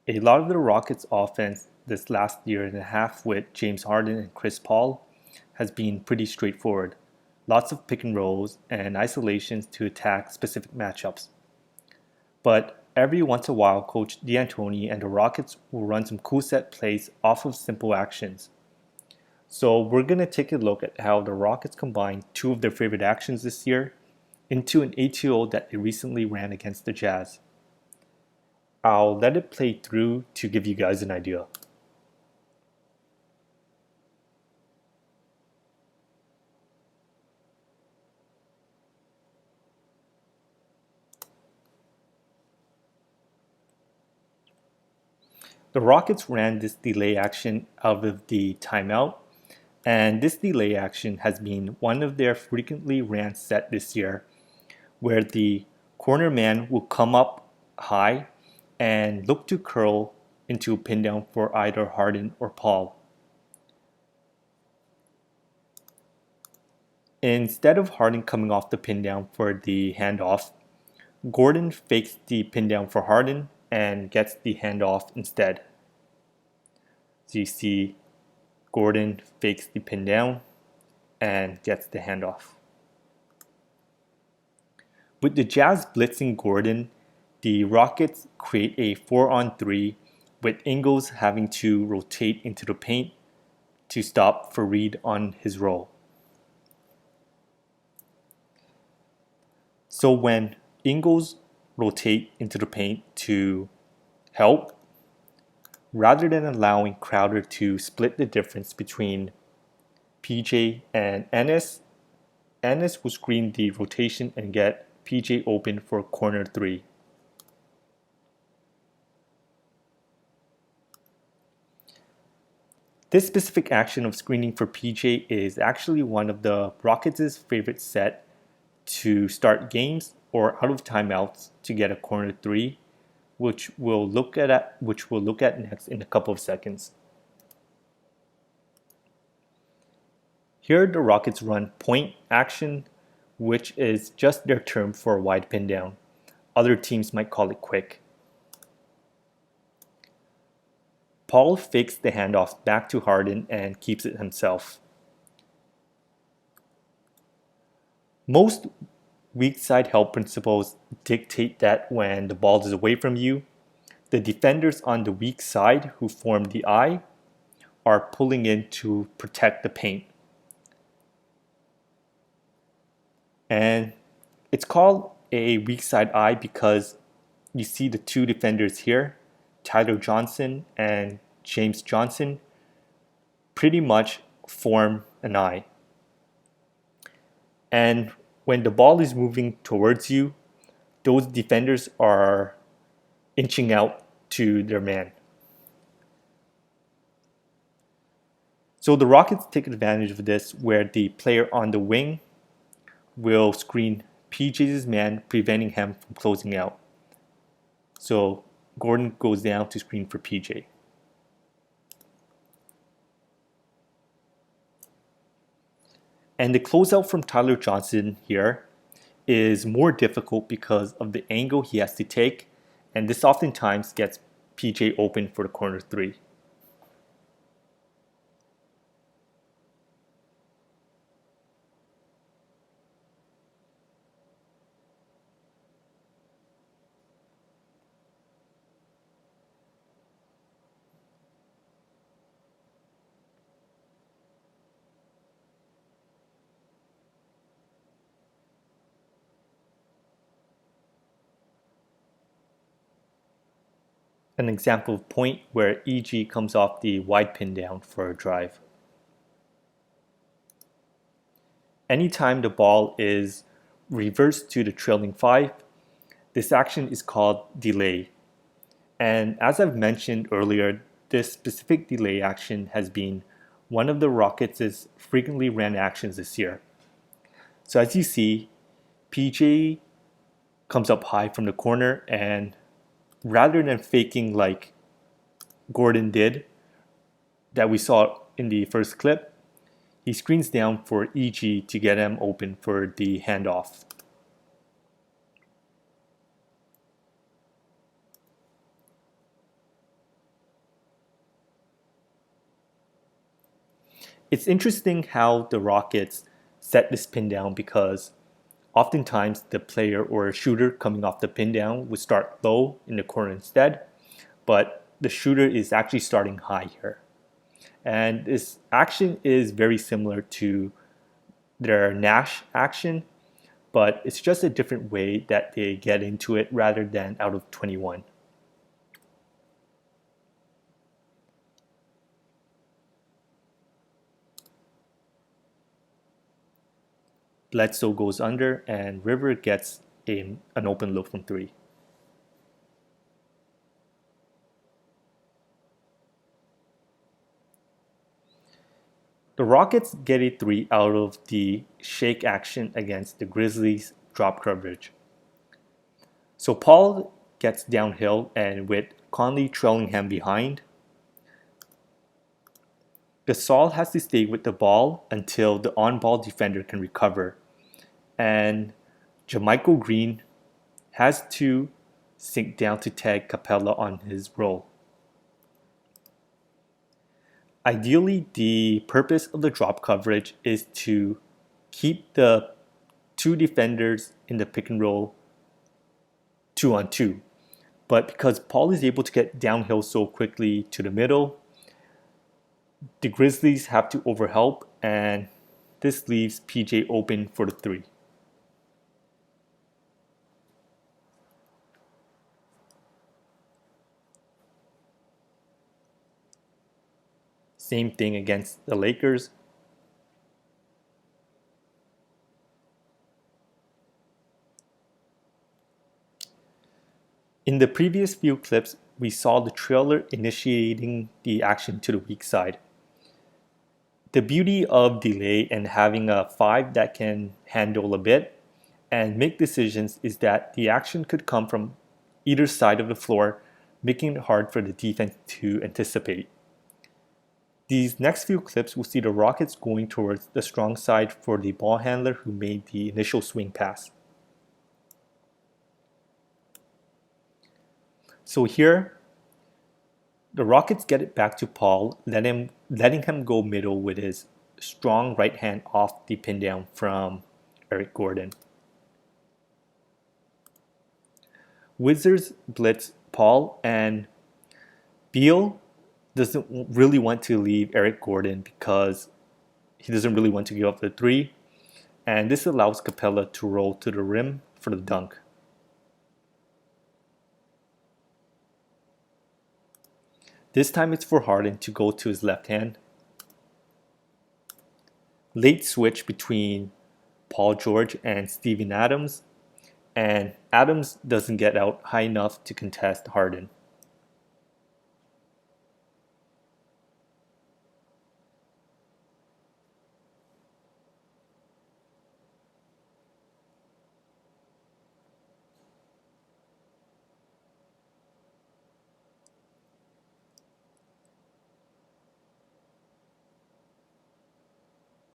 A lot of the Rockets' offense this last year and a half with James Harden and Chris Paul has been pretty straightforward. Lots of pick and rolls and isolations to attack specific matchups. But every once in a while, Coach D'Antoni and the Rockets will run some cool set plays off of simple actions. So we're going to take a look at how the Rockets combined two of their favorite actions this year into an ATO that they recently ran against the Jazz. I'll let it play through to give you guys an idea. The Rockets ran this delay action out of the timeout, and this delay action has been one of their frequently ran set this year, where the corner man will come up high and look to curl into a pin down for either Harden or Paul. Instead of Harden coming off the pin down for the handoff, Gordon fakes the pin down for Harden and gets the handoff instead. So you see Gordon fakes the pin down and gets the handoff. With the Jazz blitzing Gordon, the Rockets create a 4-on-3 with Ingles having to rotate into the paint to stop Fareed on his roll. So when Ingles rotate into the paint to help, rather than allowing Crowder to split the difference between PJ and Ennis, Ennis will screen the rotation and get PJ open for corner 3. This specific action of screening for PJ is actually one of the Rockets' favorite set to start games or out of timeouts to get a corner 3, which we'll look at next in a couple of seconds. Here the Rockets run point action, which is just their term for a wide pin down. Other teams might call it quick. Paul fakes the handoff back to Harden and keeps it himself. Most weak side help principles dictate that when the ball is away from you, the defenders on the weak side who form the eye are pulling in to protect the paint. And it's called a weak side eye because you see the two defenders here, Tyler Johnson and James Johnson, pretty much form an eye. And when the ball is moving towards you, those defenders are inching out to their man. So the Rockets take advantage of this where the player on the wing will screen PJ's man, preventing him from closing out. So Gordon goes down to screen for PJ. And the closeout from Tyler Johnson here is more difficult because of the angle he has to take, and this oftentimes gets PJ open for the corner 3. An example of point where EG comes off the wide pin down for a drive. Anytime the ball is reversed to the trailing 5, this action is called delay. And as I've mentioned earlier, this specific delay action has been one of the Rockets' frequently ran actions this year. So as you see, PJ comes up high from the corner, and rather than faking like Gordon did that we saw in the first clip, he screens down for EG to get him open for the handoff. It's interesting how the Rockets set this pin down because oftentimes the player or shooter coming off the pin down would start low in the corner instead, but the shooter is actually starting high here. And this action is very similar to their Nash action, but it's just a different way that they get into it rather than out of 21. Bledsoe goes under and River gets an open look from 3. The Rockets get a 3 out of the shake action against the Grizzlies' drop coverage. So Paul gets downhill, and with Conley trailing him behind, Gasol has to stay with the ball until the on-ball defender can recover, and Jermichael Green has to sink down to tag Capella on his roll. Ideally, the purpose of the drop coverage is to keep the 2 defenders in the pick and roll 2-on-2. But because Paul is able to get downhill so quickly to the middle, the Grizzlies have to overhelp, and this leaves PJ open for the 3. Same thing against the Lakers. In the previous few clips, we saw the trailer initiating the action to the weak side. The beauty of delay and having a 5 that can handle a bit and make decisions is that the action could come from either side of the floor, making it hard for the defense to anticipate. These next few clips will see the Rockets going towards the strong side for the ball handler who made the initial swing pass. So here, the Rockets get it back to Paul, letting him go middle with his strong right hand off the pin down from Eric Gordon. Wizards blitz Paul, and Beal doesn't really want to leave Eric Gordon because he doesn't really want to give up the 3, and this allows Capella to roll to the rim for the dunk. This time it's for Harden to go to his left hand. Late switch between Paul George and Steven Adams, and Adams doesn't get out high enough to contest Harden.